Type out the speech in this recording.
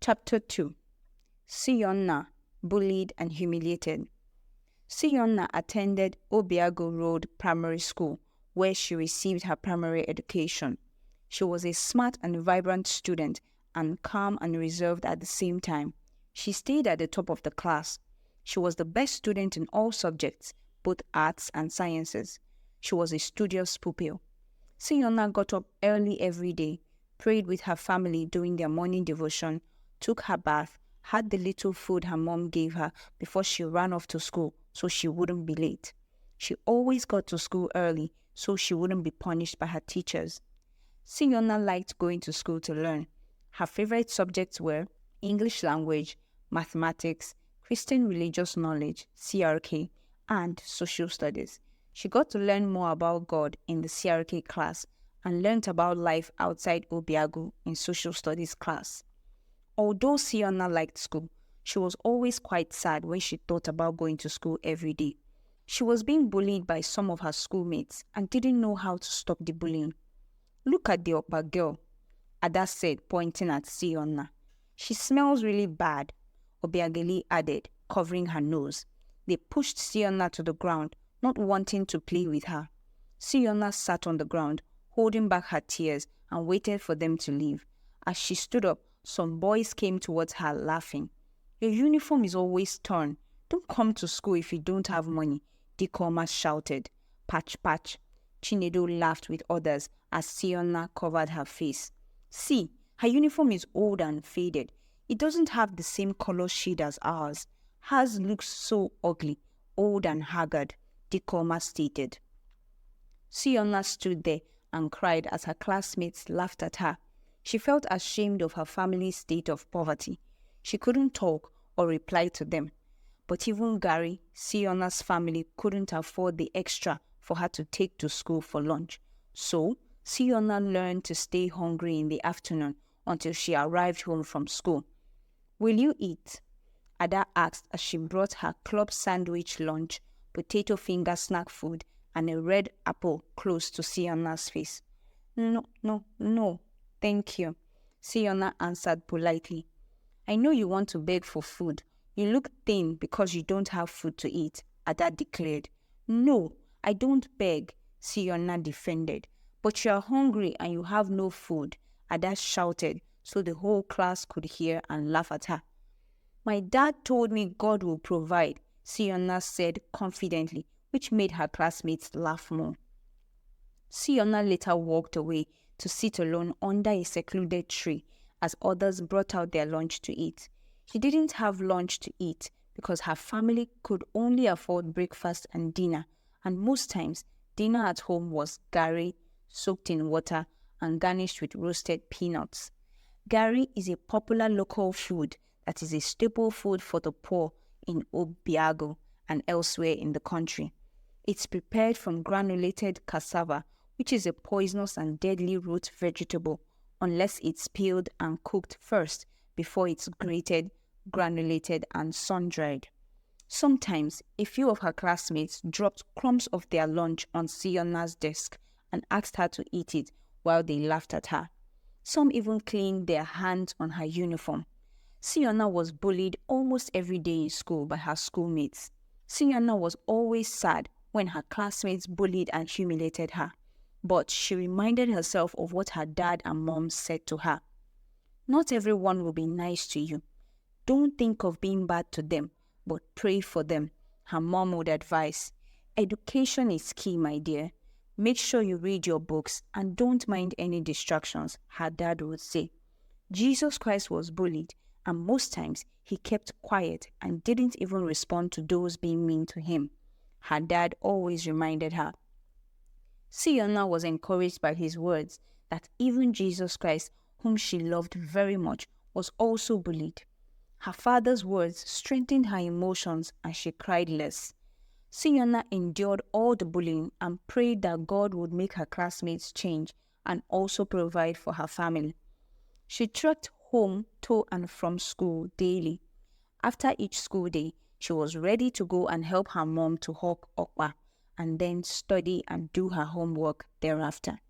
Chapter 2. SIYONNA, Bullied and Humiliated. SIYONNA attended Obiagu Road Primary School, where she received her primary education. She was a smart and vibrant student, and calm and reserved at the same time. She stayed at the top of the class. She was the best student in all subjects, both arts and sciences. She was a studious pupil. SIYONNA got up early every day, prayed with her family during their morning devotion, took her bath, had the little food her mom gave her before she ran off to school so she wouldn't be late. She always got to school early so she wouldn't be punished by her teachers. SIYONNA liked going to school to learn. Her favorite subjects were English language, mathematics, Christian religious knowledge, CRK, and social studies. She got to learn more about God in the CRK class and learnt about life outside Obiagu in social studies class. Although SIYONNA liked school, she was always quite sad when she thought about going to school every day. She was being bullied by some of her schoolmates and didn't know how to stop the bullying. "Look at the upper girl," Ada said, pointing at SIYONNA. "She smells really bad," Obiageli added, covering her nose. They pushed SIYONNA to the ground, not wanting to play with her. SIYONNA sat on the ground, holding back her tears, and waited for them to leave. As she stood up, some boys came towards her laughing. "Your uniform is always torn. Don't come to school if you don't have money," Dikoma shouted. "Patch, patch." Chinedu laughed with others as SIYONNA covered her face. "See, her uniform is old and faded. It doesn't have the same color shade as ours. Hers looks so ugly, old and haggard," Dikoma stated. SIYONNA stood there and cried as her classmates laughed at her. She felt ashamed of her family's state of poverty. She couldn't talk or reply to them. But even Gary, SIYONNA's family, couldn't afford the extra for her to take to school for lunch. So, SIYONNA learned to stay hungry in the afternoon until she arrived home from school. "Will you eat?" Ada asked as she brought her club sandwich lunch, potato finger snack food, and a red apple close to SIYONNA's face. No, thank you," SIYONNA answered politely. "I know you want to beg for food. You look thin because you don't have food to eat," Ada declared. "No, I don't beg," SIYONNA defended. "But you are hungry and you have no food," Ada shouted so the whole class could hear and laugh at her. "My dad told me God will provide," SIYONNA said confidently, which made her classmates laugh more. SIYONNA later walked away to sit alone under a secluded tree as others brought out their lunch to eat. She didn't have lunch to eat because her family could only afford breakfast and dinner, and most times dinner at home was gari soaked in water and garnished with roasted peanuts. Gari is a popular local food that is a staple food for the poor in Obiagu and elsewhere in the country. It's prepared from granulated cassava, which is a poisonous and deadly root vegetable unless it's peeled and cooked first before it's grated, granulated, and sun-dried. Sometimes, a few of her classmates dropped crumbs of their lunch on SIYONNA's desk and asked her to eat it while they laughed at her. Some even cleaned their hands on her uniform. SIYONNA was bullied almost every day in school by her schoolmates. SIYONNA was always sad when her classmates bullied and humiliated her. But she reminded herself of what her dad and mom said to her. "Not everyone will be nice to you. Don't think of being bad to them, but pray for them," her mom would advise. "Education is key, my dear. Make sure you read your books and don't mind any distractions," her dad would say. Jesus Christ was bullied, and most times he kept quiet and didn't even respond to those being mean to him. Her dad always reminded her. SIYONNA was encouraged by his words that even Jesus Christ, whom she loved very much, was also bullied. Her father's words strengthened her emotions and she cried less. SIYONNA endured all the bullying and prayed that God would make her classmates change and also provide for her family. She trekked home to and from school daily. After each school day, she was ready to go and help her mom to hawk okpa and then study and do her homework thereafter.